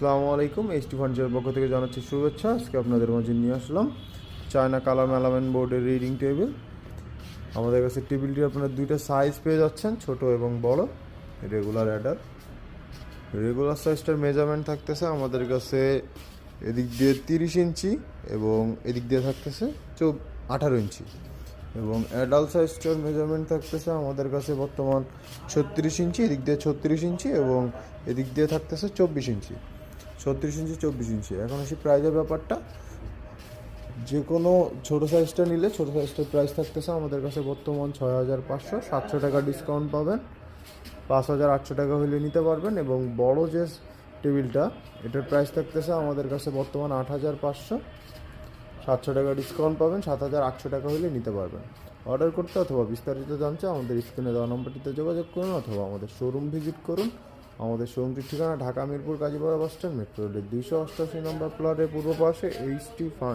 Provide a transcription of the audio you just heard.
আসসালামু আলাইকুম। এইচটি ফার্নিচারের পক্ষ থেকে জানাচ্ছি শুভেচ্ছা। আজকে আপনাদের মাঝে নিয়ে আসলাম চায়না কালার মেলামেন বোর্ডের রিডিং টেবিল। আমাদের কাছে টেবিলটি আপনার দুইটা সাইজ পেয়ে যাচ্ছেন, ছোট এবং বড়। রেগুলার অ্যাডার, রেগুলার সাইজটার মেজারমেন্ট থাকতেছে আমাদের কাছে এদিক দিয়ে 30 ইঞ্চি এবং এদিক দিয়ে থাকতেছে 18 ইঞ্চি, এবং অ্যাডাল্ট সাইজটার মেজারমেন্ট থাকতেছে আমাদের কাছে বর্তমান 36 ইঞ্চি, এদিক দিয়ে 36 ইঞ্চি এবং এদিক দিয়ে থাকতেছে 24 ইঞ্চি। 36 ইঞ্চি 24 ইঞ্চি। এখন আসি প্রাইজের ব্যাপারটা। যে কোনো ছোটো সাইজটা নিলে ছোটো সাইজটার প্রাইস থাকতেছে আমাদের কাছে বর্তমান 6500, 700 টাকা ডিসকাউন্ট পাবেন। 5800 টাকা হলে নিতে পারবেন। এবং বড় যে টেবিলটা, এটার প্রাইস থাকতেছে আমাদের কাছে বর্তমান 8500, 700 টাকা ডিসকাউন্ট পাবেন। 7800 টাকা হলে নিতে পারবেন। অর্ডার করতে অথবা বিস্তারিত জানতে আমাদের স্ক্রিনে দেওয়া নম্বরটিতে যোগাযোগ করুন অথবা আমাদের শোরুম ভিজিট করুন। আমাদের শোরুমটির ঠিকানা Dhaka Mirpur Kazipara bus stand, metro রেলের 288 নম্বর প্লটের পূর্ব পাশে এইচটি ফার্নিচার।